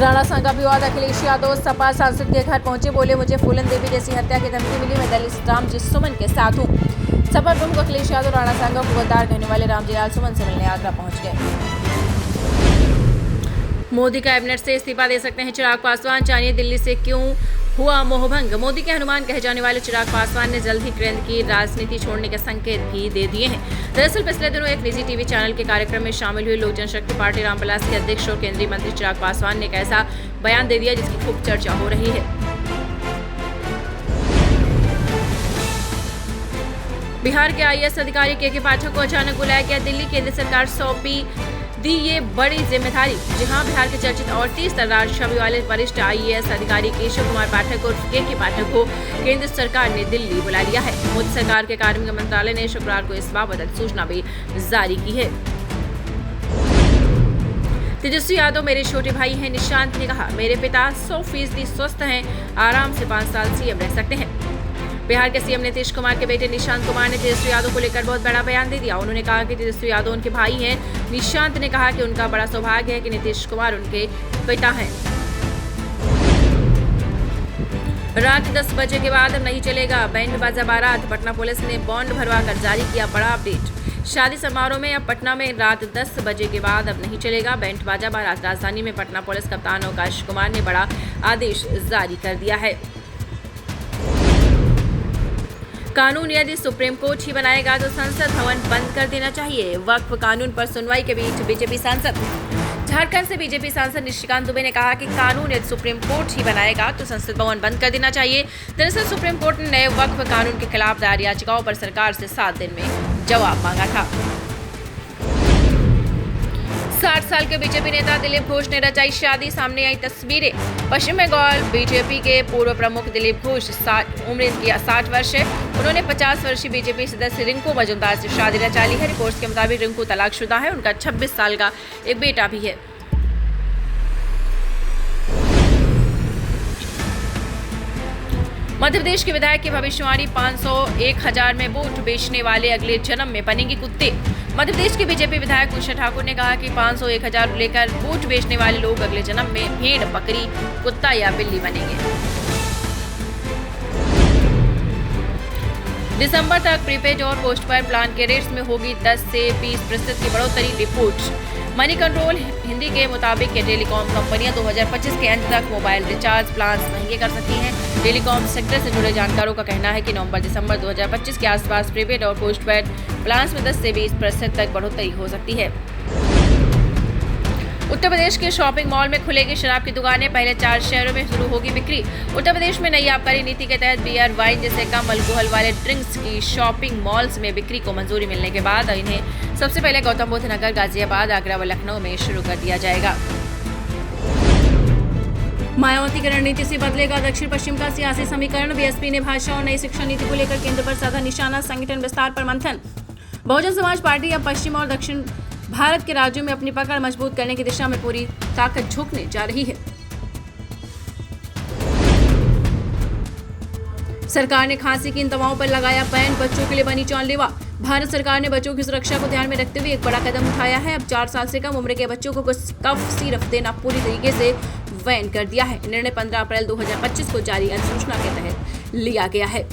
राणा सांगा विवाद। अखिलेश यादव सपा सांसद के घर पहुंचे, बोले मुझे फूलन देवी जैसी हत्या की धमकी मिली, मैं दलित रामजी सुमन के साथ हूं। सपा प्रमुख अखिलेश यादव राणा सांगा को गद्दार कहने वाले रामजी लाल सुमन से मिलने आगरा पहुंच गए। मोदी कैबिनेट से इस्तीफा दे सकते हैं चिराग पासवान, जानिए दिल्ली से क्यों हुआ मोहभंग। मोदी के हनुमान कहे जाने वाले चिराग पासवान ने जल्द ही केंद्र की राजनीति छोड़ने के संकेत भी दे दिए हैं। दरअसल पिछले दिनों एक निजी टीवी चैनल के कार्यक्रम में शामिल हुए लोक जनशक्ति पार्टी रामविलास के अध्यक्ष और केंद्रीय मंत्री चिराग पासवान ने एक ऐसा बयान दे दिया जिसकी खूब चर्चा हो रही है। बिहार के आईएएस अधिकारी के पाठक को अचानक बुलाया गया दिल्ली, केंद्र सरकार सौंपी दी ये बड़ी जिम्मेदारी। जहां बिहार के चर्चित और 30 तर्रार छवि वाले वरिष्ठ आईएएस अधिकारी केशव कुमार पाठक और के पाठक को केंद्र सरकार ने दिल्ली बुला लिया है। मोदी सरकार के कार्मिक मंत्रालय ने शुक्रवार को इस बाबत सूचना भी जारी की है। तेजस्वी यादव मेरे छोटे भाई हैं, निशांत ने कहा। मेरे पिता 100% स्वस्थ हैं, आराम से 5 साल सीएम रह सकते हैं। बिहार के सीएम नीतीश कुमार के बेटे निशांत कुमार ने तेजस्वी यादव को लेकर बहुत बड़ा बयान दे दिया। उन्होंने कहा कि तेजस्वी यादव उनके भाई हैं। निशांत ने कहा कि उनका बड़ा सौभाग्य है कि नीतीश कुमार उनके पिता हैं। रात 10 बजे के बाद अब नहीं चलेगा बैंड बाजा बारात, पटना पुलिस ने बॉन्ड भरवा कर जारी किया बड़ा अपडेट। शादी समारोह में अब पटना में रात 10 बजे के बाद अब नहीं चलेगा बैंड बाजा बारात। राजधानी में पटना पुलिस कप्तान अवकाश कुमार ने बड़ा आदेश जारी कर दिया है। कानून यदि सुप्रीम कोर्ट ही बनाएगा तो संसद भवन बंद कर देना चाहिए। वक्फ कानून पर सुनवाई के बीच बीजेपी सांसद। झारखंड से बीजेपी सांसद निशिकांत दुबे ने कहा कि कानून यदि सुप्रीम कोर्ट ही बनाएगा तो संसद भवन बंद कर देना चाहिए। दरअसल सुप्रीम कोर्ट ने नए वक्फ कानून के खिलाफ दायर याचिकाओं पर सरकार से 7 दिन में जवाब मांगा था। 60 साल के बीजेपी नेता दिलीप घोष ने रचाई शादी, सामने आई तस्वीरें। पश्चिम बंगाल बीजेपी के पूर्व प्रमुख दिलीप घोष उम्र की 60 वर्ष है। उन्होंने 50 वर्षीय बीजेपी सदस्य रिंकू मजूमदार से शादी रचा ली है। रिपोर्ट्स के मुताबिक रिंकू तलाकशुदा है, उनका 26 साल का एक बेटा भी है। मध्य प्रदेश के विधायक की भविष्यवाणी 500-1000 में वोट बेचने वाले अगले जन्म में बनेंगे कुत्ते। मध्य प्रदेश के बीजेपी विधायक उषा ठाकुर ने कहा कि 500-1000 लेकर वोट बेचने वाले लोग अगले जन्म में भेड़, बकरी, कुत्ता या बिल्ली बनेंगे। दिसंबर तक प्रीपेड और पोस्टपेड प्लान के रेट्स में होगी 10 से 20% की बढ़ोतरी। रिपोर्ट मनी कंट्रोल हिंदी के मुताबिक टेलीकॉम कंपनियां 2025 के अंत तक मोबाइल रिचार्ज प्लान महंगे कर सकती हैं। टेलीकॉम सेक्टर से जुड़े जानकारों का कहना है कि नवंबर-दिसंबर 2025 के आसपास प्रीपेड और पोस्टपेड प्लान्स में 10 से 20% तक बढ़ोतरी हो सकती है। उत्तर प्रदेश के शॉपिंग मॉल में खुलेगी शराब की दुकानें, पहले 4 शहरों में शुरू होगी बिक्री। उत्तर प्रदेश में नई आबकारी नीति के तहत बियर, वाइन जैसे कम अल्कोहल वाले ड्रिंक्स की शॉपिंग मॉल्स में बिक्री को मंजूरी मिलने के बाद इन्हें सबसे पहले गौतम बुद्ध नगर, गाजियाबाद, आगरा व लखनऊ में शुरू कर दिया जाएगा। मायावती की रणनीति से बदलेगा दक्षिण पश्चिम का सियासी समीकरण। बीएसपी ने भाषा और नई शिक्षा नीति को लेकर केंद्र पर साधा निशाना, संगठन विस्तार पर मंथन। बहुजन समाज पार्टी अब पश्चिम और दक्षिण भारत के राज्यों में अपनी पकड़ मजबूत करने की दिशा में पूरी ताकत झोंकने जा रही है। सरकार ने खांसी की इन दवाओं पर लगाया बैन, बच्चों के लिए बनी जानलेवा। भारत सरकार ने बच्चों की सुरक्षा को ध्यान में रखते हुए एक बड़ा कदम उठाया है। अब 4 साल से कम उम्र के बच्चों को कफ सिरप देना पूरी तरीके से बैन कर दिया है। निर्णय 15 अप्रैल 2025 को जारी अधिसूचना के तहत लिया गया है।